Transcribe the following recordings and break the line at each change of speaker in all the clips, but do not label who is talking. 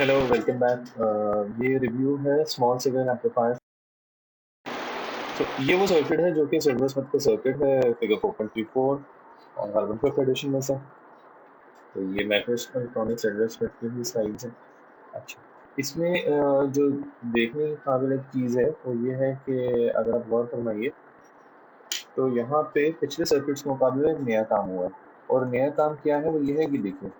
Hello welcome back. ये review है small signal amplifier. तो ये वो सर्किट है जो कि सिल्वर स्मिथ का सर्किट है, फिगर 4.34 और कार्बन फिफ्थ एडिशन में से। तो ये माइक्रोइलेक्ट्रॉनिक सिल्वर स्मिथ की ही स्लाइड्स है। अच्छा, इसमें जो देखने की काबिल एक चीज़ है वो ये है कि अगर आप गौर फरमाइए तो यहाँ पे पिछले सर्किट्स के मुकाबले एक नया काम हुआ है। और नया काम क्या है वो ये है कि देखिए,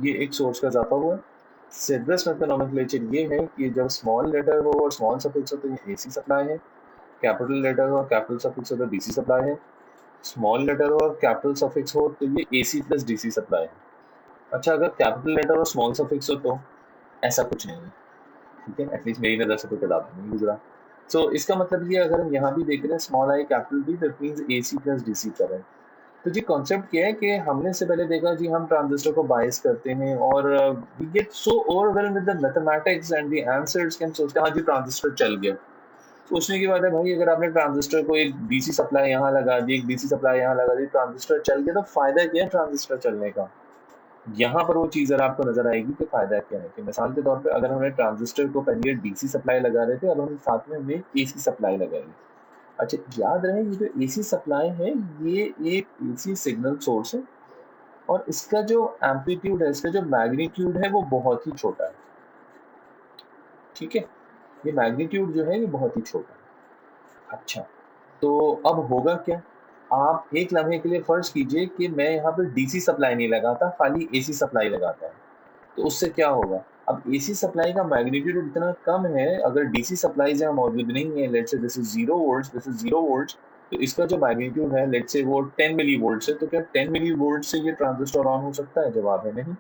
ये एक सोर्स का इजाफा हुआ है। सिल्वर स्मिथ का नोमेनक्लेचर ये है कि जब स्मॉल लेटर हो और स्मॉल सफिक्स हो तो ये एसी सप्लाई है, कैपिटल लेटर हो और कैपिटल सफिक्स हो तो डीसी सप्लाई है, स्मॉल लेटर हो और कैपिटल सफिक्स हो तो ये एसी प्लस डीसी सप्लाई है। अच्छा, अगर कैपिटल लेटर और स्मॉल सफिक्स हो तो ऐसा कुछ नहीं है। ठीक है, एटलीस्ट मेरी नज़र से तो किताब में नहीं गुजरा। सो इसका मतलब ये, अगर हम यहाँ भी देख रहे हैं small I capital D, that means AC plus DC current. तो जी कॉन्सेप्ट क्या है कि हमने इससे पहले देखा जी, हम ट्रांजिस्टर को बायस करते हैं और we get so overwhelmed with the mathematics and the answers कि हम सोचते हैं हाँ जी ट्रांजिस्टर चल गया। सोचने की बात है भाई, अगर आपने ट्रांजिस्टर को एक डीसी सप्लाई यहाँ लगा दी, एक डीसी सप्लाई यहाँ लगा दी, ट्रांजिस्टर चल गया, तो फायदा क्या है ट्रांजिस्टर चलने का? यहाँ पर वो चीज अगर आपको नजर आएगी कि फायदा क्या है, कि मिसाल के तौर पे अगर हमने ट्रांजिस्टर को पहले डीसी सप्लाई लगा रहे थे, अब हम साथ में हमने एसी सप्लाई लगाई। अच्छा, याद रहे ये जो एसी सप्लाई है ये एक एसी सिग्नल सोर्स है और इसका जो एम्पलीट्यूड है, इसका जो मैग्नीट्यूड है वो बहुत ही छोटा है। ठीक है, ये मैग्नीट्यूड जो है ये बहुत ही छोटा है। अच्छा, तो अब होगा क्या? आप एक लम्हे के लिए फर्ज कीजिए कि मैं यहाँ पर डीसी सप्लाई नहीं लगाता, खाली एसी सप्लाई लगाता है। तो उससे क्या होगा? अब एसी सप्लाई का मैग्नीट्यूड इतना कम है, अगर डीसी सप्लाई यहाँ मौजूद नहीं है, let's say this is 0 volts, this is 0 volts, तो इसका जो मैग्नीट्यूड है लेट्स से वो 10 मिली वोल्ट्स है, तो क्या 10 मिली वोल्ट से ये ट्रांजिस्टर ऑन हो सकता है? जवाब है नहीं,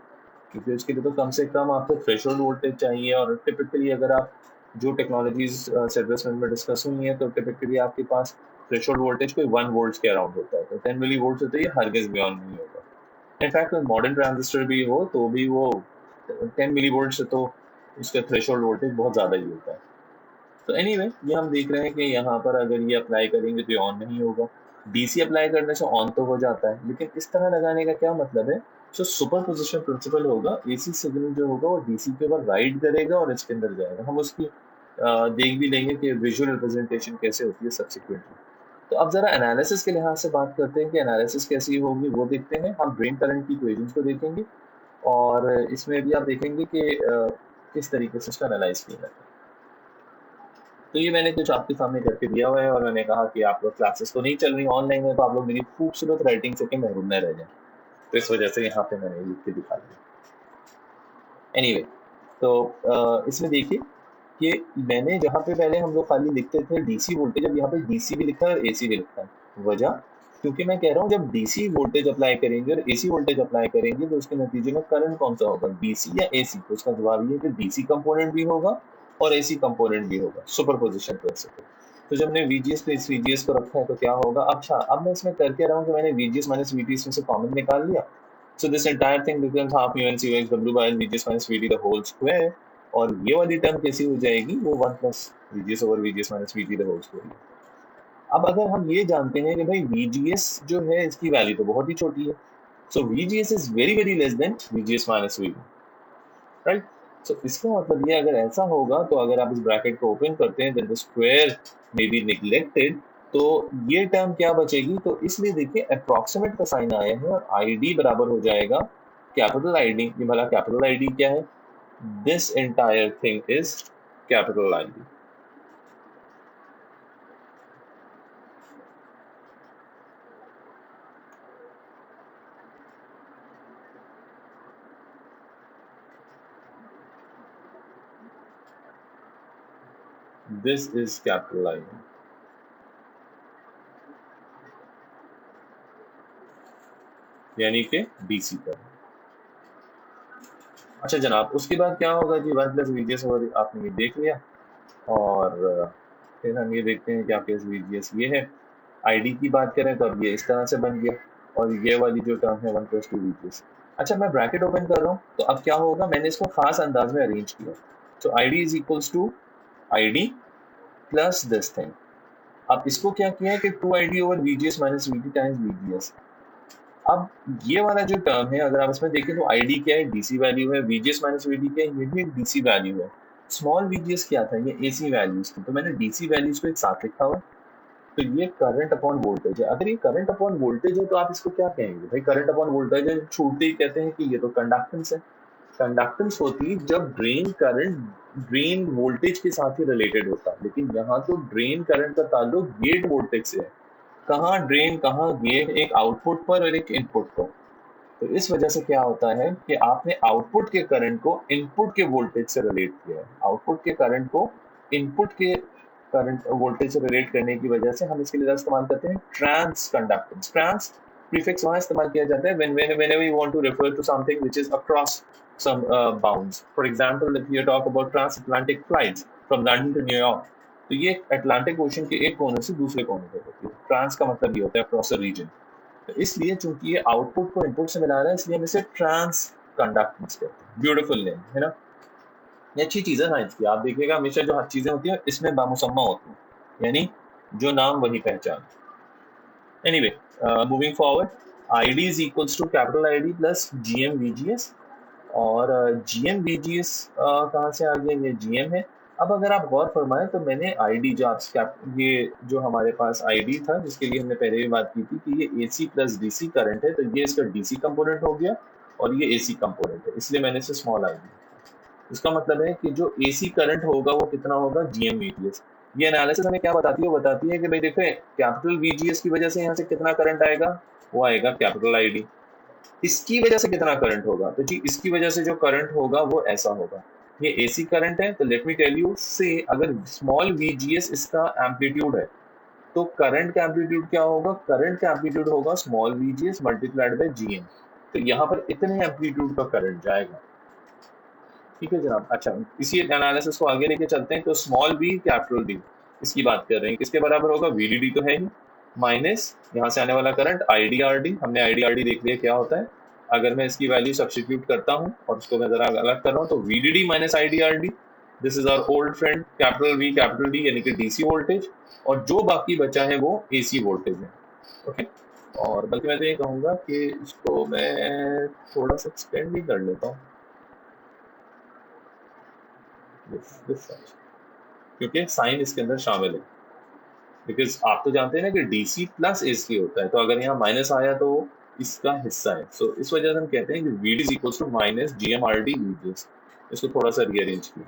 क्योंकि उसके लिए तो कम से कम आपको थ्रेशोल्ड वोल्टेज चाहिए। और टिपिकली अगर आप जो टेक्नोलॉजीज सर्विस में डिस्कस हुई है, तो टिपिकली आपके पास थ्रेशोल्ड वोल्टेज कोई 1 वोल्ट्स के अराउंड होता है, तो 10 मिली वोल्ट से तो ये हरगिज भी ऑन नहीं होगा। इनफैक्ट मॉडर्न ट्रांजिस्टर भी हो तो भी वो 10 मिली वोल्ट से तो उसका थ्रेशोल्ड वोल्टेज बहुत ज़्यादा ही होता है। तो एनीवे ये हम देख रहे हैं कि यहाँ पर अगर ये अप्लाई करेंगे तो ये ऑन नहीं होगा। डीसी अप्लाई करने से ऑन तो हो जाता है, लेकिन इस तरह लगाने का क्या मतलब है? जो सुपर पोजिशन प्रिंसिपल होगा, एसी सिग्नल जो होगा वो डीसी के ऊपर राइड करेगा और इसके अंदर जाएगा। हम उसकी देख भी लेंगे कि विजुअल रिप्रेजेंटेशन कैसे होती है सब्सिक्वेंटली। तो अब जरा एनालिसिस के लिहाज से बात करते हैं कि एनालिसिस कैसी होगी, वो देखते हैं। हम ड्रेन करंट की इक्वेशंस को देखेंगे और इसमें भी आप देखेंगे कि किस तरीके से इसको एनालाइज किया जाता है। तो ये मैंने कुछ आपके सामने करके दिया हुआ है और मैंने कहा कि आप लोग क्लासेस तो नहीं चल रही ऑनलाइन है, तो आप लोग मेरी खूबसूरत राइटिंग से के महरूम न रह जाएं। तो इस वजह से यहाँ पे मैंने लिख के दिखा दिया। एनीवे, तो इसमें देखिए कि मैंने जहाँ पे पहले हम लोग खाली लिखते थे डीसी वोल्टेज, अब यहाँ पे डीसी भी लिखा है और एसी भी लिखा है। वजह, क्योंकि मैं कह रहा हूँ जब डीसी वोल्टेज अप्लाई करेंगे और एसी वोल्टेज अप्लाई करेंगे तो उसके नतीजे में करंट कौन सा होगा, डीसी या एसी? तो उसका जवाब ये है कि डीसी कंपोनेंट भी होगा और एसी कंपोनेंट भी होगा, सुपरपोजिशन प्रिंसिपल। तो जब मैंने वीजीएस पे इस वीजीएस को रखा है तो क्या होगा? अच्छा, अब मैं इसमें कर क्या रहा हूँ कि मैंने वीजीएस माइनस वीटी इसमें से कॉमन निकाल लिया। So this entire thing becomes half mu n c x w by l vgs minus vt the whole square। और ये वाली टर्म कैसी हो जाएगी? वो 1 plus vgs over vgs minus vt the whole square. अब अगर हम ये जानते हैं कि भाई vgs जो है इसकी वैल्यू तो बहुत ही छोटी है, so vgs is very very less than vgs minus vt, right? So इसका मतलब ये, अगर ऐसा होगा तो अगर आप इस ब्रैकेट को ओपन करते हैं, then the square may be neglected, तो ये टर्म क्या बचेगी? तो इसलिए देखिए अप्रोक्सीमेट का साइन आया है और आईडी बराबर हो जाएगा कैपिटल आईडी। ये भला कैपिटल आईडी क्या है? This entire thing is capital ID. This is capital ID. यानी कि डीसी पर। अच्छा जनाब, उसके बाद क्या होगा जी? 1 प्लस वीजीएस ओवर, आपने ये देख लिया। और फिर हम ये देखते हैं कि आपके वीजीएस ये है। आईडी की बात करें तो अब ये इस तरह से बन गया और ये वाली जो टर्म है 1 प्लस 2 वीजीएस। अच्छा, मैं ब्रैकेट ओपन कर रहा हूँ तो अब क्या होगा? मैंने इसको खास अंदाज में अरेंज किया। तो ID is equals to ID plus this thing. अब इसको क्या किया है कि 2 ID over VGS minus VT times VGS. अब ये वाला जो टर्म है अगर आप इसमें देखें तो आईडी क्या है, डीसी वैल्यू है, वीजीएस माइनस वीडी क्या है, ये भी एक डीसी वैल्यू है। स्मॉल वीजीएस क्या था, ये एसी वैल्यूज थी, तो मैंने डीसी वैल्यूज को एक साथ लिखा हुआ। तो ये करंट अपॉन वोल्टेज है। अगर ये करंट अपॉन वोल्टेज है तो आप इसको क्या कहेंगे भाई, करंट अपॉन वोल्टेज है, छूटते ही कहते हैं कि ये तो कंडक्टेंस है। कंडक्टेंस होती है जब ड्रेन करंट ड्रेन वोल्टेज के साथ ही रिलेटेड होता है, लेकिन यहाँ तो ड्रेन करंट का ताल्लुक गेट वोल्टेज से है। कहाँ ड्रेन कहाँ गेट, एक आउटपुट पर और एक इनपुट पर। तो इस वजह से क्या होता है कि आपने आउटपुट के करंट को इनपुट के वोल्टेज से रिलेट किया है। आउटपुट के करंट को इनपुट के करंट वोल्टेज से रिलेट करने की वजह से हम इसके लिए इस्तेमाल करते हैं ट्रांस कंडक्टेंस। ट्रांस प्रीफिक्स वहां इस्तेमाल किया जाता है whenever you want to refer to something which is across some bounds. For example, if you talk about transatlantic flights from London to New York, तो ये अटलांटिक ओशन के एक कोने से दूसरे कोने तक होती है। ट्रांस का मतलब ये होता है अक्रॉस अ रीजन। तो इसलिए चूंकि ये आउटपुट को इनपुट से मिला रहा है, इसलिए हम इसे ट्रांस कंडक्टेंस कहते हैं। ब्यूटीफुल नेम है ना। ये अच्छी चीज है साइंस की। आप देखिएगा हमेशा जो चीजें होती हैं इसमें बामुसम्मा होती हैं, यानी जो नाम वही पहचान। Anyway, moving forward, ID is equals to capital ID plus GM VGS. और जीएम वीजीएस कहाँ से आ गया, ये जीएम है। अब अगर आप गौर फरमाएं तो मैंने आईडी जो आप ये जो हमारे पास आईडी था जिसके लिए हमने पहले भी बात की थी कि ये एसी प्लस डीसी करंट है, तो ये इसका डीसी कंपोनेंट हो गया और ये एसी कंपोनेंट है, इसलिए मैंने इसे स्मॉल आईडी। इसका मतलब है कि जो एसी करंट होगा वो कितना होगा, जीएम वीजीएस। ये एनालिसिस हमें क्या बताती है, बताती है कि भाई देखो कैपिटल वीजीएस की वजह से यहाँ से कितना करंट आएगा, वो आएगा कैपिटल आईडी। इसकी वजह से कितना करंट होगा, तो जी इसकी वजह से जो करंट होगा वो ऐसा होगा। ये एसी करंट है, तो लेट मी टेल यू से अगर स्मॉल वीजीएस इसका एम्पलीट्यूड है तो करंट का एम्पलीट्यूड क्या होगा, करंट का एम्पलीट्यूड होगा small VGS multiplied by GM. तो यहाँ पर इतने एम्पलीट्यूड का करंट जाएगा। ठीक है जनाब। अच्छा, इसी एनालिसिस को आगे लेके चलते हैं। तो स्मॉल वी कैपिटल डी, इसकी बात कर रहे हैं, किसके बराबर होगा, वीडीडी तो है ही, माइनस यहाँ से आने वाला करंट आईडीआरडी। हमने आईडीआरडी देख लिया क्या होता है। अगर मैं इसकी वैल्यू सब्स्टिट्यूट करता हूँ और उसको मैं जरा अलग कर रहा हूँ, तो VDD minus IDRD, this is our old friend capital V capital D, यानी कि डीसी वोल्टेज, और जो बाकी बचा है वो एसी वोल्टेज है। ओके, और बल्कि मैं तो ये कहूँगा कि इसको मैं थोड़ा सा एक्सटेंड भी कर लेता हूँ, क्योंकि साइन इसके अंदर शामिल है। बिकॉज आप तो जानते हैं ना कि डीसी प्लस एसी होता है, तो अगर यहाँ माइनस आया तो इसका हिस्सा है। सो इस वजह से हम कहते हैं कि VD is equal to minus GMRD VGS. इसको थोड़ा सा रीअरेंज किया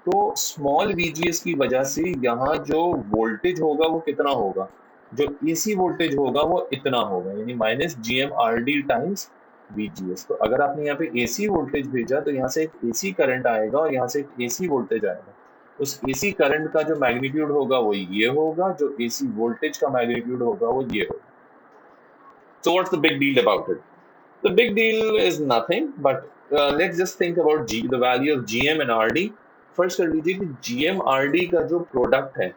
तो स्मॉल वीजीएस की वजह से यहाँ जो वोल्टेज होगा वो कितना होगा, जो एसी वोल्टेज होगा वो इतना होगा, यानी माइनस जीएमआरडी टाइम्स वीजीएस। तो अगर आपने यहाँ पे एसी वोल्टेज भेजा तो यहाँ से एक एसी करंट आएगा और यहाँ से एक एसी वोल्टेज आएगा। उस एसी करंट का जो मैग्नीट्यूड होगा वो ये होगा, जो एसी वोल्टेज का मैग्नीट्यूड होगा वो ये होगा। So what's the big deal about it? The big deal is nothing, but let's just think about the value of GM and RD. First कर लीजिए कि GM RD का जो प्रोडक्ट है,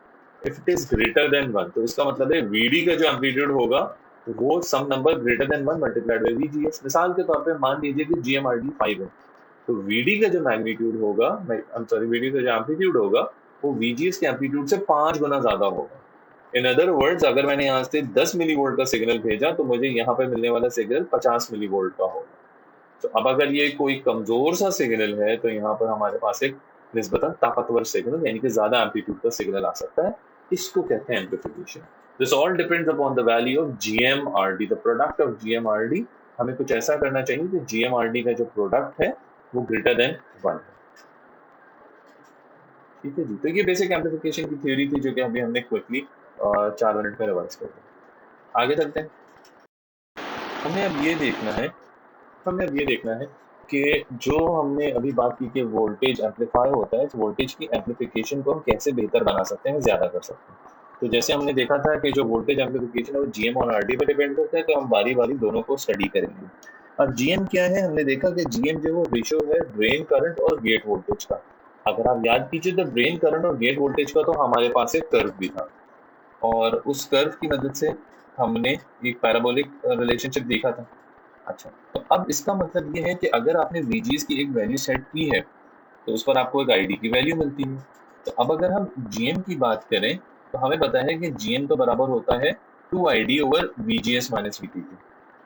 if it is greater than 1, तो इसका मतलब है VD का जो एम्पलीट्यूड होगा वो some number greater than 1 multiplied by VGS। मिसाल के तौर पे मान लीजिए कि GM RD 5 है, तो VD का जो मैग्नीट्यूड होगा, VD का जो एम्पलीट्यूड होगा वो VGS के एम्पलीट्यूड से 5 गुना ज्यादा होगा। इन अदर वर्ड्स, अगर मैंने यहाँ से 10 मिली वोल्ट का सिग्नल भेजा तो मुझे यहाँ पे मिलने वाला सिग्नल 50 मिली वोल्ट का होगा। तो अब अगर ये कोई कमजोर सा सिग्नल है तो यहाँ पर हमारे पास एक निस्बतन ताकतवर सिग्नल यानी कि ज्यादा एम्पलीट्यूड का सिग्नल आ सकता है। इसको कहते हैं amplification. This all depends upon the value of GMRD, the product of GMRD. हमें कुछ ऐसा करना चाहिए कि जीएमआरडी का जो प्रोडक्ट है वो ग्रेटर देन 1 है। ठीक है जी। तो ये बेसिक एम्प्लीफिकेशन की थ्योरी थी जो कि अभी हमने क्विकली 4 मिनट में रिवाइज कर दिया। आगे चलते हैं। हमें अब ये देखना है कि जो हमने अभी बात की कि वोल्टेज एम्पलीफाई होता है, इस वोल्टेज की एम्पलीफिकेशन को हम कैसे बेहतर बना सकते हैं, ज़्यादा कर सकते हैं। तो जैसे हमने देखा था कि जो वोल्टेज एम्पलीफिकेशन है वो जीएम और आरडी पर डिपेंड करता है, तो हम बारी बारी दोनों को स्टडी करेंगे। अब जीएम क्या है, हमने देखा कि जीएम जो वो रेशो है ड्रेन करंट और गेट वोल्टेज का। अगर आप याद कीजिए तो ड्रेन करंट और गेट वोल्टेज का तो हमारे पास एक कर्व भी था, और उस कर्व की मदद से हमने एक पैराबोलिक रिलेशनशिप देखा था। अच्छा, तो अब इसका मतलब ये है कि अगर आपने VGS की एक वैल्यू सेट की है तो उस पर आपको एक ID की वैल्यू मिलती है। तो अब अगर हम GM की बात करें तो हमें पता है कि GM तो बराबर होता है 2ID over VGS minus VT के।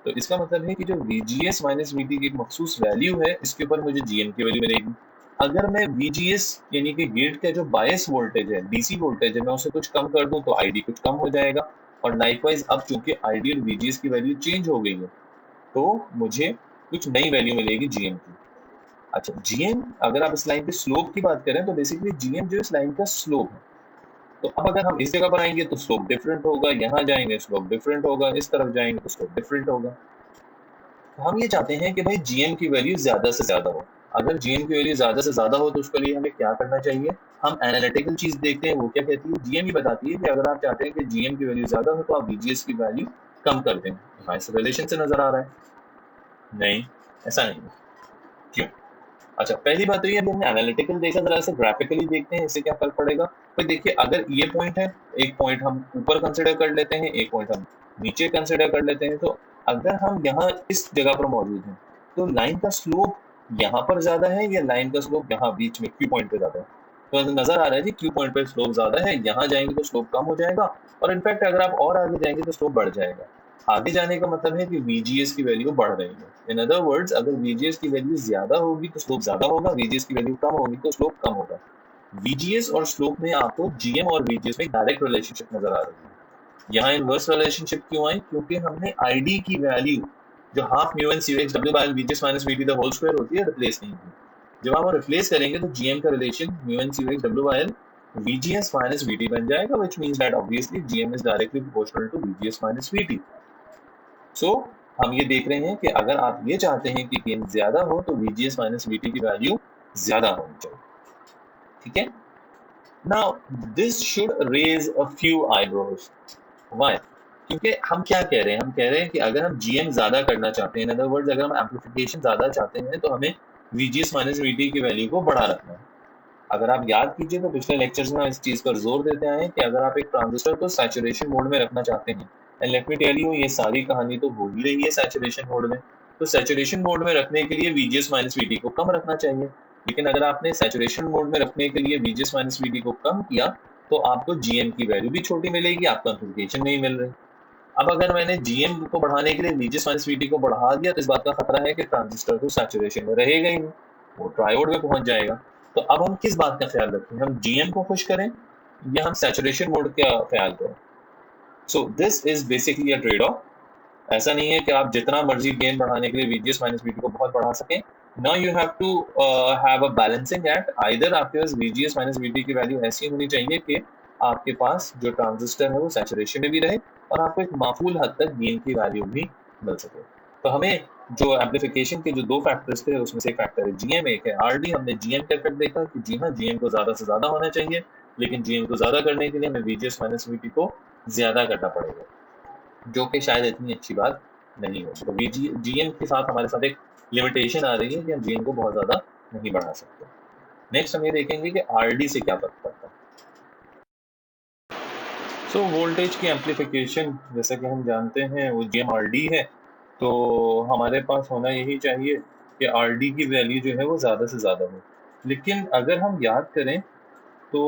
तो इसका मतलब है कि जो VGS माइनस VT की एक मखसूस वैल्यू है, इसके ऊपर मुझे GM की वैल्यू मिलेगी। अगर मैं VGS यानी कि गेट का जो बायस वोल्टेज है, DC वोल्टेज है, मैं उसे कुछ कम कर दूं तो ID कुछ कम हो जाएगा। और लाइकवाइज अब चूंकि ID और VGS की वैल्यू चेंज हो गई है, तो मुझे कुछ नई वैल्यू मिलेगी GM की। अच्छा, GM अगर आप इस लाइन के स्लोप की बात करें तो बेसिकली GM जो इस लाइन का स्लोप है। तो अब अगर हम इस जगह पर आएंगे तो स्लोप डिफरेंट होगा, यहाँ जाएंगे स्लोप डिफरेंट होगा, इस तरफ जाएंगे तो स्लोप डिफरेंट होगा। तो हम ये चाहते हैं कि भाई GM की वैल्यू ज्यादा से ज्यादा हो। अगर GM की वैल्यू ज्यादा से ज्यादा हो तो उसके लिए हमें क्या करना चाहिए? हम एनालिटिकल चीज देखते हैं, वो क्या कहती है? GM ही बताती है कि अगर आप चाहते हैं कि GM की वैल्यू ज्यादा हो तो आप VGS की वैल्यू कम कर दें। हमारे से रिलेशन से नजर आ रहा है? नहीं, ऐसा नहीं है। क्यों? अच्छा, पहली बात तो ये, अभी हमने एनालिटिकल देखा, जरा से ग्राफिकली देखते हैं इससे क्या फर्क पड़ेगा। तो देखिए, अगर ये पॉइंट है, एक पॉइंट हम ऊपर कंसिडर कर लेते हैं, एक पॉइंट हम नीचे कंसिडर कर लेते हैं। तो अगर हम यहाँ इस जगह पर मौजूद हैं तो लाइन का स्लोप यहाँ पर ज्यादा है या लाइन का स्लोप यहाँ बीच में क्यू पॉइंट पे ज्यादा है? तो नजर आ रहा है जी, क्यू पॉइंट पे स्लोप ज्यादा है, यहाँ जाएंगे तो स्लोप कम हो जाएगा। और इनफैक्ट अगर आप और आगे जाएंगे तो स्लोप बढ़ जाएगा। आगे जाने का मतलब है कि VGS की वैल्यू बढ़ रही है। इन अदर वर्ड्स, अगर VGS की वैल्यू ज्यादा होगी तो स्लोप ज्यादा होगा, VGS की वैल्यू कम होगी तो स्लोप कम होगा। VGS और स्लोप में आपको GM और VGS में डायरेक्ट रिलेशनशिप नजर आ रही है। यहाँ इनवर्स रिलेशनशिप क्यों आई? क्योंकि हमने ID की वैल्यू जो half mu n C x W by VGS minus VT the whole square होती है, रिप्लेस नहीं की। जब आप रिप्लेस करेंगे तो GM का relation mu n C x W by VGS minus VT बन जाएगा, which means that obviously GM is directly proportional to VGS minus VT। सो हम ये देख रहे हैं कि अगर आप ये चाहते हैं कि गेन ज्यादा हो तो VGS माइनस VT की वैल्यू ज्यादा होनी चाहिए। ठीक है? Now this should raise a few eyebrows. Why? क्योंकि हम क्या कह रहे हैं? हम कह रहे हैं कि अगर हम GM ज्यादा करना चाहते हैं, इन अदर वर्ड्स अगर हम एम्पलीफिकेशन ज्यादा चाहते हैं, तो हमें VGS माइनस VT की वैल्यू को बढ़ा रखना है। अगर आप याद कीजिए तो पिछले लेक्चर्स में इस चीज पर जोर देते आए हैं कि अगर आप एक ट्रांजिस्टर को सैचुरेशन मोड में रखना चाहते हैं, and let me tell you, ये सारी कहानी तो हो ही रही है सैचुरेशन मोड में। तो सैचुरेशन मोड में रखने के लिए VGS माइनस VT को कम रखना चाहिए। लेकिन अगर आपने सैचुरेशन मोड में रखने के लिए VGS माइनस VT को कम किया तो आपको GM की वैल्यू भी छोटी मिलेगी, आपको एम्पलीफिकेशन नहीं मिल रही। अब अगर मैंने GM को बढ़ाने के लिए VGS माइनस VT को बढ़ा दिया तो इस बात का खतरा है कि ट्रांजिस्टर तो सैचुरेशन में रहेगा ही नहीं, वो ट्रायोड में पहुंच जाएगा। तो अब हम किस बात का ख्याल रखें? हम GM को खुश करें या हम सैचुरेशन मोड का ख्याल करें? सो this is basically a trade off. ऐसा नहीं है कि आप जितना मर्जी गेन बढ़ाने के लिए VGS माइनस VT को बहुत बढ़ा सकें। Now you have to have a balancing act. Either आपके पास VGS माइनस VT की वैल्यू ऐसी होनी चाहिए कि आपके पास जो ट्रांजिस्टर है वो सैचुरेशन में भी रहे और आपको एक माकूल हद तक गेन की वैल्यू भी मिल सके। तो हमें जो एम्पलीफिकेशन के जो दो फैक्टर्स थे उसमें से एक फैक्टर है GM, एक है RD। हमने GM का इफेक्ट देखा कि जी हाँ, GM को ज्यादा से ज्यादा होना चाहिए, लेकिन GM को ज्यादा करने के लिए हमें VGS माइनस VT को ज्यादा करना पड़ेगा, जो कि शायद इतनी अच्छी बात नहीं होगी। तो GM के साथ हमारे साथ एक लिमिटेशन आ रही है कि हम GM को बहुत ज्यादा नहीं बढ़ा सकते। नेक्स्ट हम ये देखेंगे कि RD से क्या फर्क पड़ता है। सो वोल्टेज की एम्पलीफिकेशन जैसा कि हम जानते हैं वो GM/RD है। तो हमारे पास होना यही चाहिए कि RD की वैल्यू जो है वो ज़्यादा से ज़्यादा हो। लेकिन अगर हम याद करें तो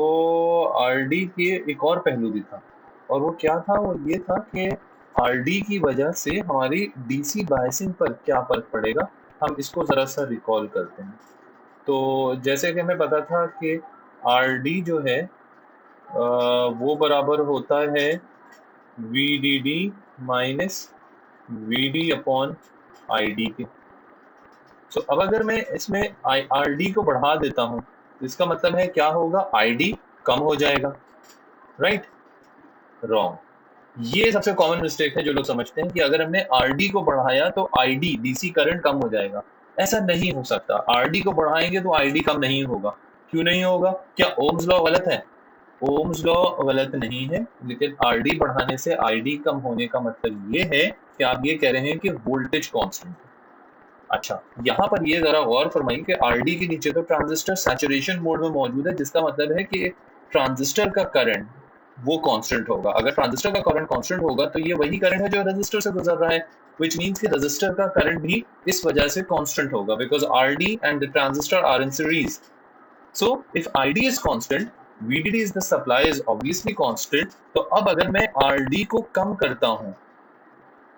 RD के एक और पहलू भी था, और वो क्या था? वो ये था कि RD की वजह से हमारी DC बायसिंग पर क्या फ़र्क पड़ेगा। हम इसको ज़रा सा रिकॉल करते हैं। तो जैसे कि हमें पता था कि RD जो है वो बराबर होता है VDD minus VD upon ID के। तो अब अगर मैं इसमें RD को बढ़ा देता हूँ तो इसका मतलब है क्या होगा? ID कम हो जाएगा, राइट? रॉन्ग। ये सबसे कॉमन मिस्टेक है जो लोग समझते हैं कि अगर हमने RD को बढ़ाया तो ID DC करंट कम हो जाएगा। ऐसा नहीं हो सकता। RD को बढ़ाएंगे तो ID कम नहीं होगा। क्यों नहीं होगा? क्या ओम्स लॉ गलत है? ओम्स लॉ गलत नहीं है, लेकिन RD बढ़ाने से ID कम होने का मतलब ये है कि आप ये कह रहे हैं कि वोल्टेज कांस्टेंट है। अच्छा, यहाँ पर ये जरा गौर फरमाइए कि RD के नीचे तो ट्रांजिस्टर सैचुरेशन मोड में मौजूद है, जिसका मतलब है कि ट्रांजिस्टर का करंट वो कांस्टेंट होगा। अगर ट्रांजिस्टर का करंट कांस्टेंट होगा तो ये वही करंट है जो रेजिस्टर से गुजर रहा है, which means कि रेजिस्टर का करंट भी इस वजह से कांस्टेंट होगा, because RD and the transistor are in series. So if ID is constant, VDD is the supply is obviously constant। तो अब अगर मैं RD को कम करता हूं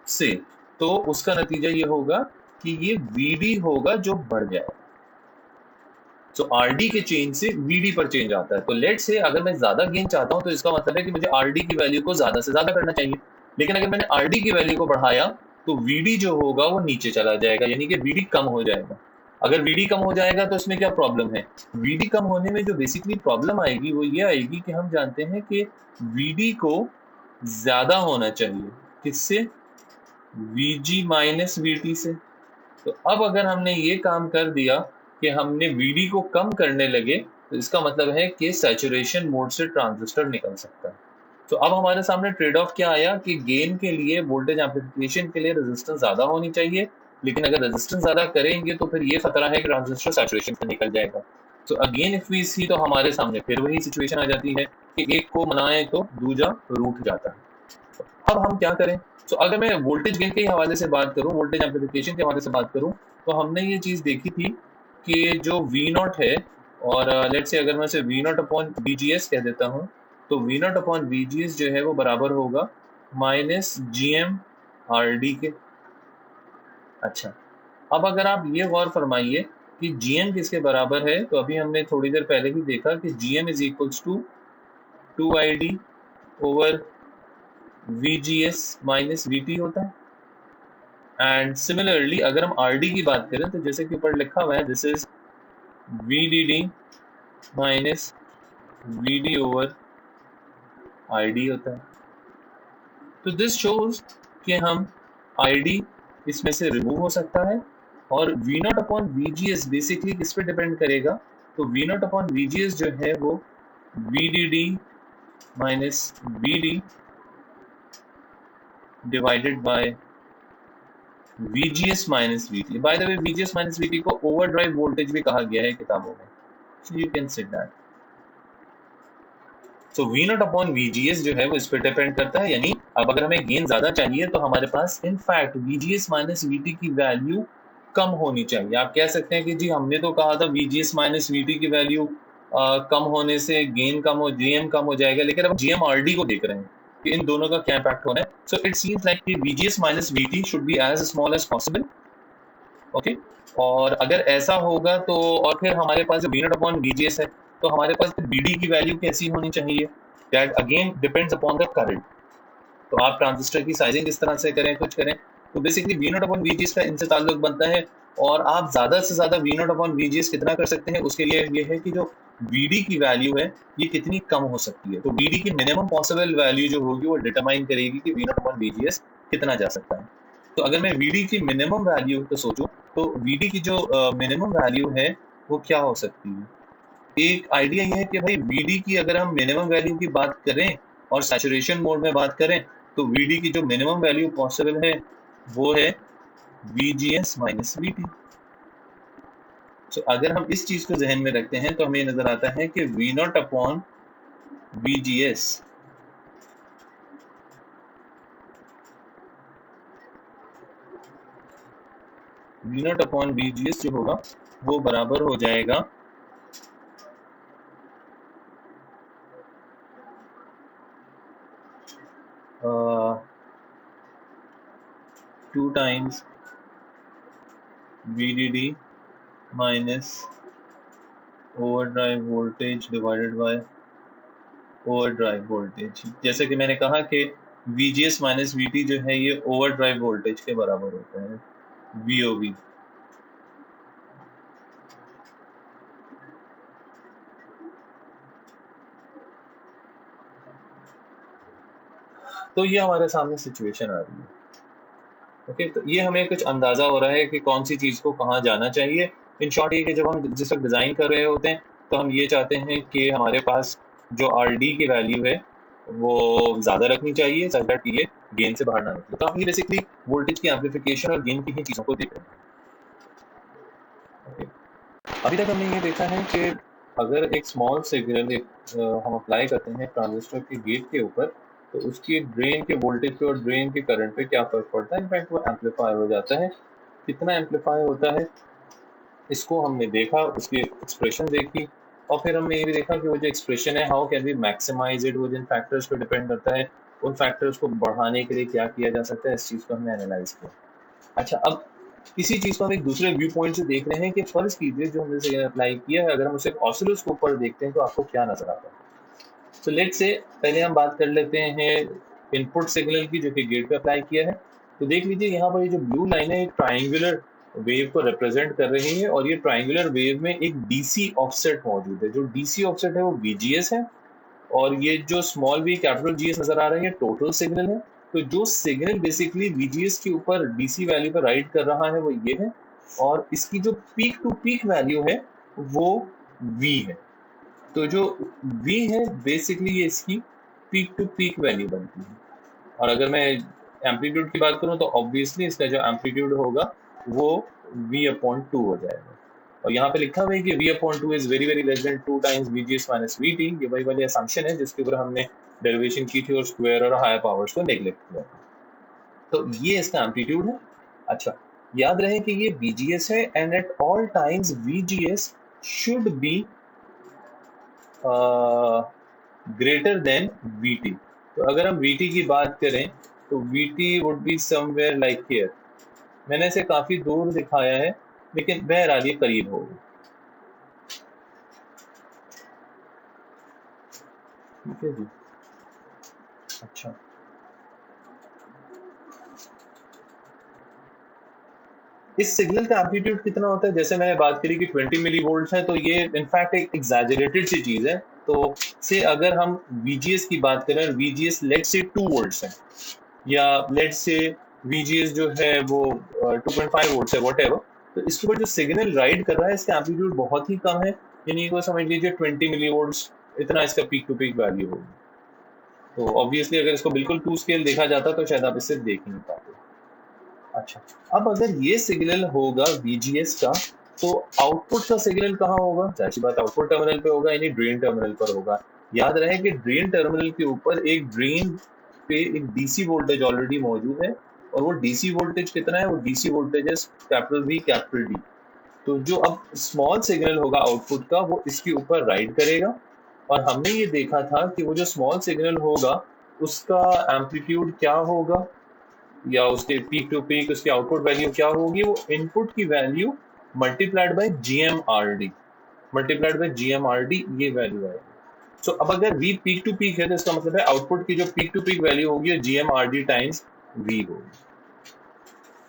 से तो उसका नतीजा ये होगा कि ये VD होगा जो बढ़ जाएगा। तो RD के चेंज से VD पर चेंज आता है। तो लेट्स से अगर मैं ज्यादा गेन चाहता हूं तो इसका मतलब है कि मुझे RD की वैल्यू को ज्यादा से ज्यादा करना चाहिए, लेकिन अगर मैंने RD की वैल्यू को बढ़ाया तो VD जो होगा वो नीचे चला जाएगा, यानी कि VD कम हो जाएगा। अगर VD कम हो जाएगा तो इसमें क्या प्रॉब्लम है? VD कम होने में जो बेसिकली प्रॉब्लम आएगी वो ये आएगी कि हम जानते हैं कि VD को ज्यादा होना चाहिए किससे? VG माइनस VT से। तो अब अगर हमने ये काम कर दिया कि हमने VD को कम करने लगे तो इसका मतलब है कि सैचुरेशन मोड से ट्रांजिस्टर निकल सकता है। तो अब हमारे सामने ट्रेड ऑफ क्या आया कि गेन के लिए, वोल्टेज एम्पलीफिकेशन के लिए रेजिस्टेंस ज्यादा होनी चाहिए, लेकिन अगर रेजिस्टेंस ज्यादा करेंगे तो फिर ये खतरा है कि ट्रांजिस्टर सैचुरेशन से निकल जाएगा। तो अगेन इफ वी सी, तो हमारे सामने फिर वही सिचुएशन आ जाती है कि एक को मनाएं तो दूजा रूठ जाता है। अब हम क्या करें? तो अगर मैं वोल्टेज गेन के हवाले से बात करूं, वोल्टेज एम्पलीफिकेशन के हवाले से बात करूं, तो हमने ये चीज देखी थी कि जो V0 है, और लेट्स से अगर मैं इसे V0 अपॉन VGS कह देता हूं, तो V0 अपॉन VGS जो है वो बराबर होगा माइनस GM RD के। अच्छा, अब अगर आप ये गौर फरमाइए कि GM किसके बराबर है, तो अभी हमने थोड़ी देर पहले ही देखा कि GM is equals to 2ID over VGS minus VT होता है। एंड सिमिलरली अगर हम RD की बात करें तो जैसे कि ऊपर लिखा हुआ है, this is VDD minus VD over ID होता है। तो दिस शोज कि हम ID इसमें से रिमूव हो सकता है, और V0 अपॉन VGS बेसिकली किस पे डिपेंड करेगा? तो V0 अपॉन VGS जो है वो VDD minus VD divided by VGS minus VT। By the way VGS minus VT को ओवरड्राइव वोल्टेज भी कहा गया है किताबों में, so you can say that। तो V0 अपॉन VGS जो है वो इस पर डिपेंड करता है, यानी अब अगर हमें गेन ज्यादा चाहिए तो हमारे पास इनफैक्ट VGS माइनस VT की वैल्यू कम होनी चाहिए। आप कह सकते हैं कि जी हमने तो कहा था VGS माइनस VT की वैल्यू कम होने से गेन कम हो, GM कम हो जाएगा, लेकिन अब GM RD को देख रहे हैं कि इन दोनों का क्या इम्पैक्ट होना है। सो इट सीम्स लाइक कि VGS minus VT should be as small as possible. Okay, और अगर ऐसा होगा तो, और फिर हमारे पास जो V0 अपॉन VGS है, तो हमारे पास BD की वैल्यू कैसी होनी चाहिए? That again depends upon the current. तो आप ट्रांजिस्टर की साइजिंग किस तरह से करें, कुछ करें, तो बेसिकली V0 अपॉन VGS का इनसे ताल्लुक बनता है। और आप ज्यादा से ज्यादा V0 अपॉन VGS कितना कर सकते हैं, उसके लिए ये है कि जो VD की वैल्यू है ये कितनी कम हो सकती है। तो VD की मिनिमम पॉसिबल वैल्यू जो होगी वो डिटरमाइन करेगी कि V0 अपॉन VGS कितना जा सकता है। तो अगर मैं VD की मिनिमम वैल्यू तो सोचूं, तो VD की जो मिनिमम वैल्यू है वो क्या हो सकती है? एक आइडिया ये है कि भाई VD की अगर हम मिनिमम वैल्यू की बात करें और सैचुरेशन मोड में बात करें, तो VD की जो मिनिमम वैल्यू पॉसिबल है वो है VGS माइनस VT। तो अगर हम इस चीज को जहन में रखते हैं तो हमें नजर आता है कि V0 upon VGS V0 upon VGS जो होगा वो बराबर हो जाएगा 2 times VDD minus overdrive voltage divided by overdrive voltage. जैसे कि मैंने कहा कि VGS माइनस VT जो है ये ओवरड्राइव वोल्टेज के बराबर होता है, VOV। तो ये हमारे सामने सिचुएशन आ रही है। ओके, तो ये हमें कुछ अंदाजा हो रहा है कि कौन सी चीज को कहाँ जाना चाहिए। इन शॉर्ट ये कि जब हम जिस वक्त डिजाइन कर रहे होते हैं तो हम ये चाहते हैं कि हमारे पास जो RD की वैल्यू है वो ज्यादा रखनी चाहिए, ज्यादा ये गेन से बाहर ना निकले। तो हम ये बेसिकली वोल्टेज की एम्पलीफिकेशन और गेन की ही चीजों को देख रहे हैं। ओके, अभी तक हमने ये देखा है कि अगर एक स्मॉल सिग्नल हम अप्लाई करते हैं ट्रांजिस्टर के गेट के ऊपर, तो उसकी ड्रेन के वोल्टेज पे और ड्रेन के करंट पे क्या फर्क पड़ता है? इनफैक्ट वो एम्पलीफाई हो जाता है। कितना एम्पलीफाई होता है इसको हमने देखा, उसकी एक्सप्रेशन देखी, और फिर हमने ये भी देखा कि वो जो एक्सप्रेशन है how can we maximise it, वो जिन फैक्टर्स पे डिपेंड करता है, उन फैक्टर्स को बढ़ाने के लिए क्या किया जा सकता है, इस चीज को हमने एनालाइज किया। अच्छा, अब किसी चीज को हम एक दूसरे व्यू पॉइंट से देख रहे हैं कि फर्ज कीजिए जो हमने सेकेंड अप्लाई किया है, अगर हम उसे ऑसिलोस्कोप पर देखते हैं तो आपको क्या नजर आता है। तो लेट से पहले हम बात कर लेते हैं इनपुट सिग्नल की, जो कि गेट पे अप्लाई किया है। तो देख लीजिए यहाँ पर ये जो ब्लू लाइन है, एक ट्राइंगुलर वेव को रिप्रेजेंट कर रही है, और ये ट्राइंगुलर वेव में एक डीसी ऑफसेट मौजूद है। जो डीसी ऑफसेट है वो VGS है, और ये जो स्मॉल वी कैपिटल GS नजर आ रहा है, ये टोटल सिग्नल है। तो जो सिग्नल बेसिकली VGS के ऊपर DC वैल्यू पर राइड कर रहा है वो ये है, और इसकी जो पीक टू पीक वैल्यू है वो V है। तो जो V है बेसिकली ये इसकी पीक टू पीक वैल्यू बनती है। और अगर मैं एम्पलीट्यूड की बात करूं तो ऑब्वियसली इसका जो एम्पलीट्यूड होगा वो V/2 हो जाएगा। और यहाँ पे लिखा हुआ है कि V/2 is very very less then 2 times VGS minus VT। ये वही वाली असम्पशन है जिसके ऊपर हमने डेरिवेशन की थी और स्क्वायर और हायर पावर्स को नेग्लेक्ट किया था। तो ये इसका एम्पलीट्यूड है। अच्छा, याद रहे कि ये VGS है, and at all times VGS should be greater than VT। तो अगर हम VT की बात करें तो VT would be somewhere like here. मैंने इसे काफी दूर दिखाया है, लेकिन बहरहाल ये करीब होगा। ठीक है जी। अच्छा, इस सिग्नल का एम्पलीट्यूड कितना होता है? जैसे मैंने बात करी कि 20 मिली वोल्ट है, तो ये इनफैक्ट एक एग्जैजरेटेड सी चीज है। तो से अगर हम VGS की बात करें, VGS लेट से 2 वोल्ट है, या लेट से VGS जो है वो 2.5 वोल्ट है, वॉट एवर। तो इसके ऊपर जो सिग्नल राइड कर रहा है इसका एम्पलीट्यूड बहुत ही कम है, यानी वो समझ लीजिए 20 मिली वोल्ट इतना इसका पीक टू पीक वैल्यू होगी। तो ऑब्वियसली अगर इसको बिल्कुल टू स्केल देखा जाता तो शायद आप इससे देख नहीं पाते। अच्छा, अब अगर ये सिग्नल होगा VGS का, तो आउटपुट का सिग्नल कहाँ होगा? जाहिर सी बात आउटपुट टर्मिनल पे होगा, यानी ड्रेन टर्मिनल पर होगा। याद रहे कि ड्रेन टर्मिनल के ऊपर एक ड्रेन पे एक DC वोल्टेज ऑलरेडी मौजूद है, और वो DC वोल्टेज कितना है? वो DC वोल्टेज है कैपिटल V कैपिटल D। तो जो अब स्मॉल सिग्नल होगा आउटपुट का वो इसके ऊपर राइड करेगा, और हमने ये देखा था कि वो जो स्मॉल सिग्नल होगा उसका एम्पलीट्यूड क्या होगा, या उसके पीक टू पीक उसकी आउटपुट वैल्यू क्या होगी? वो इनपुट की value multiplied by GMRD, multiplied by GMRD ये वैल्यू है। सो अब अगर V पीक टू पीक है तो इसका मतलब है आउटपुट की जो पीक टू पीक वैल्यू होगी वो GMRD टाइम्स V होगी।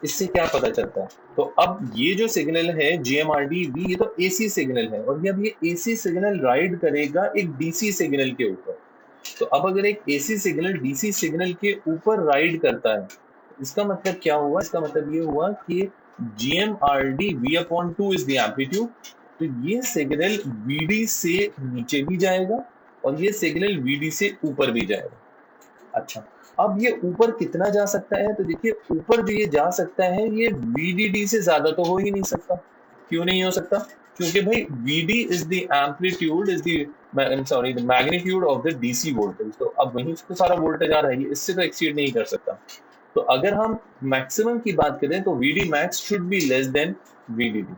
इससे क्या पता चलता है? तो अब ये जो सिग्नल है GMRD V, ये तो AC सिग्नल है, और ये अब ये AC सिग्नल राइड करेगा एक DC सिग्नल के ऊपर। तो अब अगर एक AC सिग्नल DC सिग्नल के ऊपर राइड करता है, इसका मतलब क्या हुआ? इसका मतलब ये हुआ कि GMRD V/2 is the amplitude. तो ये सिग्नल VD से नीचे भी जाएगा, और ये सिग्नल VD से ऊपर भी जाएगा। अच्छा, अब ये ऊपर कितना जा सकता है? तो देखिए, ऊपर जो ये जा सकता है ये VDD से ज्यादा तो हो ही नहीं सकता। क्यों नहीं हो सकता? क्योंकि भाई VD is the amplitude, is the sorry the magnitude of the DC voltage. तो अब वहीं से तो सारा वोल्टेज आ रहा है, इससे तो एक्सीड नहीं कर सकता। तो अगर हम मैक्सिमम की बात करें तो VD max should be less than VDD।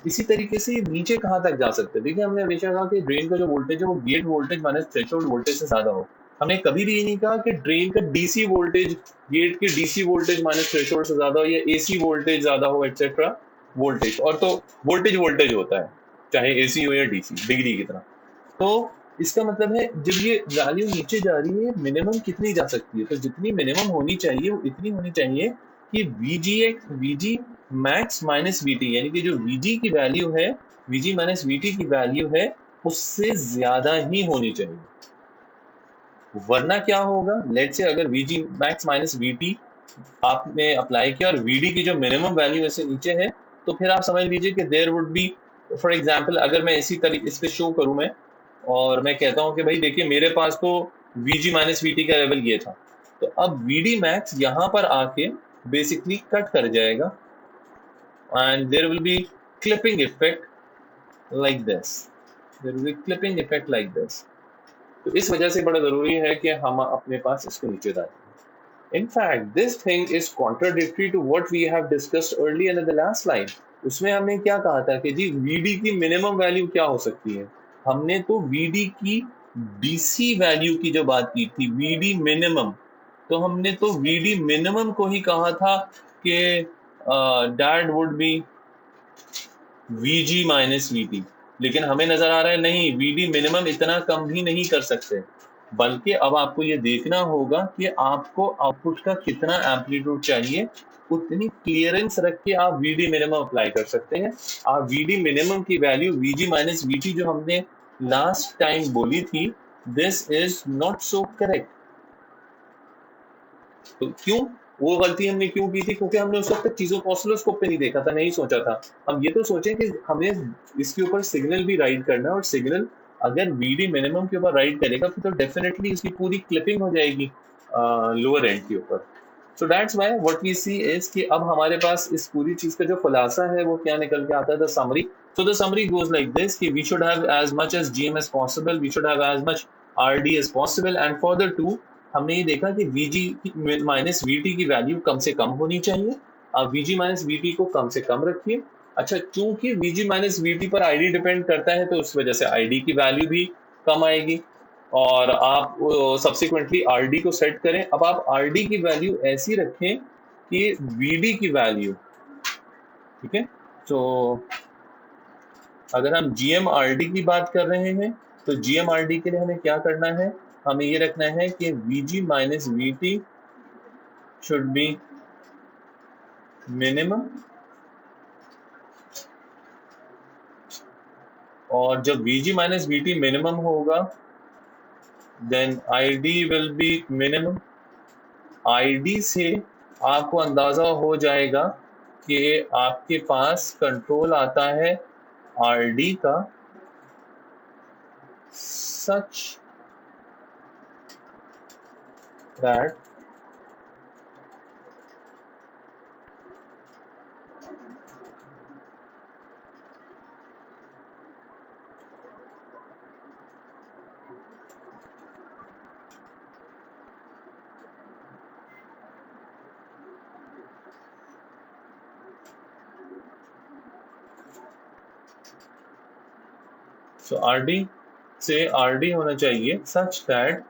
इसी तरीके से ये नीचे कहाँ तक जा सकते हैं? देखिए, हमने हमेशा कहा कि ड्रेन का जो वोल्टेज है वो gate voltage minus threshold voltage से ज्यादा हो। हमने कभी भी ये नहीं कहा कि ड्रेन का DC वोल्टेज गेट के DC वोल्टेज माइनस थ्रेशोल्ड से ज्यादा हो, या AC वोल्टेज ज्यादा हो, एक्सेट्रा वोल्टेज। और तो वोल्टेज वोल्टेज होता है, चाहे AC हो या DC, डिग्री की तरह। तो इसका मतलब है जब ये वैल्यू नीचे जा रही है, मिनिमम कितनी जा सकती है? तो जितनी मिनिमम होनी चाहिए वो इतनी होनी चाहिए कि VG मैक्स माइनस VT, यानी कि जो VG की वैल्यू है, VG माइनस VT की वैल्यू है, उससे ज्यादा ही होनी चाहिए। वरना क्या होगा? लेट से अगर VG मैक्स माइनस VT आपने अप्लाई किया और VD की जो मिनिमम वैल्यू इससे नीचे है, तो फिर आप समझ लीजिए कि there would be, for example अगर मैं इसी तरीके इस पे शो करूं मैं, और मैं कहता हूं कि भाई देखिए मेरे पास तो VG माइनस VT का लेवल ये था, तो अब VD मैक्स यहाँ पर आके बेसिकली कट कर जाएगा, and there will be clipping effect like this, there will be clipping effect like this. तो इस वजह से बड़ा जरूरी है कि हम अपने पास इसको नीचे डालें। In fact, this thing is contradictory to what we have discussed earlier in the last slide. उसमें हमने क्या कहा था कि जी VD की मिनिमम वैल्यू क्या हो सकती है? हमने तो VD की DC वैल्यू की जो बात की थी, VD मिनिमम, तो हमने तो VD मिनिमम को ही कहा था कि that would be VG minus VT, लेकिन हमें नजर आ रहा है नहीं, VD मिनिमम इतना कम भी नहीं कर सकते, बल्कि अब आपको ये देखना होगा कि आपको आउटपुट का कितना एम्पलीट्यूड चाहिए, उतनी क्लियरेंस रख के आप VD मिनिमम अप्लाई कर सकते हैं। आप VD मिनिमम की वैल्यू VG माइनस VT जो हमने लास्ट टाइम बोली थी, this is not so correct. तो क्यों, वो गलती हमने क्यों की थी? क्योंकि हमने उस वक्त चीजों को ऑसिलोस्कोप पे नहीं देखा था, नहीं सोचा था। हम ये तो सोचे कि हमें इसके ऊपर सिग्नल भी राइट करना है, और सिग्नल अगर VD मिनिमम के ऊपर राइट करेगा फिर तो डेफिनेटली इसकी पूरी क्लिपिंग हो जाएगी लोअर एंड के ऊपर। So that's why what we see is कि अब हमारे पास इस पूरी चीज का जो खुलासा है वो क्या निकल के आता है, the summary. So the summary goes like this कि we should have as much as GM as possible, we should have as much RD as possible, and for the two हमने ये देखा कि VG माइनस VT की value कम से कम होनी चाहिए। आप VG माइनस VT को कम से कम रखिए। अच्छा, चूंकि VG माइनस VT पर ID डिपेंड करता है, तो उस वजह से ID की वैल्यू भी कम आएगी, और आप सब्सिक्वेंटली RD को सेट करें। अब आप RD की वैल्यू ऐसी रखें कि VD की वैल्यू, ठीक है। तो अगर हम GM-RD की बात कर रहे हैं, तो GM-RD के लिए हमें क्या करना है, हमें ये रखना है कि VG minus VT should be minimum, और जब VG माइनस VT मिनिमम होगा then ID will be minimum। ID से आपको अंदाजा हो जाएगा कि आपके पास कंट्रोल आता है RD का such that so RD से RD होना चाहिए such that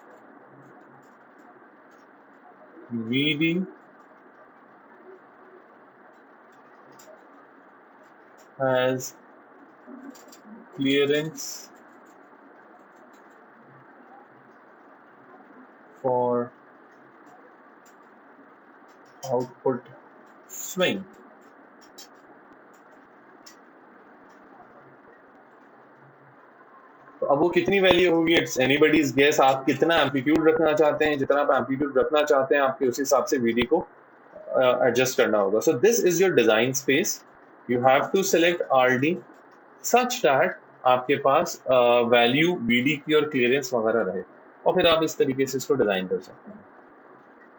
VD has clearance for output swing। तो अब वो कितनी वैल्यू होगी, इट्स एनीबॉडीज गेस। आप कितना एम्पलीट्यूड रखना चाहते हैं, जितना आप एम्पलीट्यूड रखना चाहते हैं आपके उस हिसाब से VD को एडजस्ट करना होगा। So this is your design space, you have to select RD such that आपके पास वैल्यू VD की और क्लियरेंस वगैरह रहे, और फिर आप इस तरीके से इसको डिजाइन कर सकते हैं,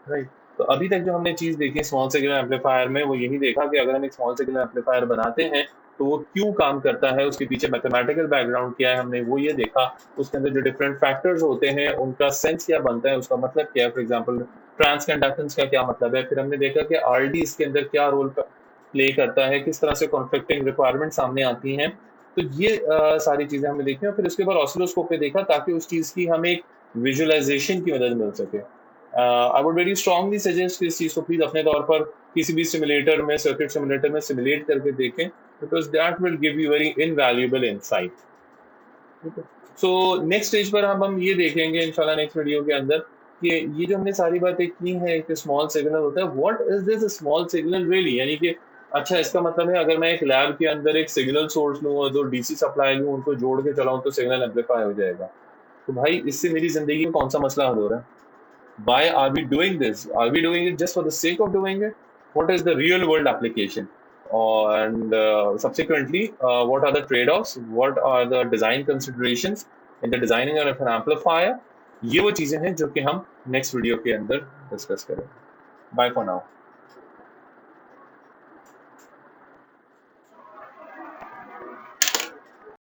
राइट। तो अभी तक जो हमने चीज देखी स्मॉल सिग्नल एम्पलीफायर में, वो यही देखा कि अगर हम एक स्मॉल सिग्नल एम्पलीफायर बनाते हैं तो वो क्यों काम करता है, उसके पीछे मैथमेटिकल बैकग्राउंड क्या है, हमने वो ये देखा। उसके अंदर जो डिफरेंट फैक्टर्स होते हैं उनका सेंस क्या बनता है, उसका मतलब क्या है, फॉर एग्जांपल ट्रांस कंडक्टेंस का क्या मतलब है। फिर हमने देखा कि RD इसके अंदर क्या रोल प्ले करता है, किस तरह से कॉन्फ्लिक्टिंग रिक्वायरमेंट सामने आती हैं। तो ये सारी चीजें हमने देखी, और फिर उसके बाद ऑसिलोस्कोप पे देखा ताकि उस चीज की हमें एक विजुअलाइजेशन की मदद मिल सके। I would very strongly suggest कि इस चीज को प्लीज अपने तौर पर किसी भी सिमुलेटर में, सर्किट सिमुलेटर में सिमुलेट करके देखें, because that will give you very invaluable insight. ठीक है। सो नेक्स्ट स्टेज पर हम ये देखेंगे इंशाल्लाह नेक्स्ट वीडियो के अंदर कि ये जो हमने सारी बातें की हैं कि स्मॉल सिग्नल होता है, what is this small signal really, यानी कि अच्छा इसका मतलब है अगर मैं एक लैब के अंदर एक सिग्नल सोर्स लूँ और दो DC सप्लाई लूँ, उनको जोड़ के चलाऊँ तो सिग्नल एम्पलीफाई हो जाएगा। तो भाई इससे मेरी जिंदगी में कौन सा मसला हल हो रहा है? Why are we doing this? Are we doing it just for the sake of doing it? What is the real world application? And subsequently, what are the trade-offs? What are the design considerations in the designing of an amplifier? ये वो चीजें हैं जो कि हम next video के अंदर discuss करेंगे। Bye for now.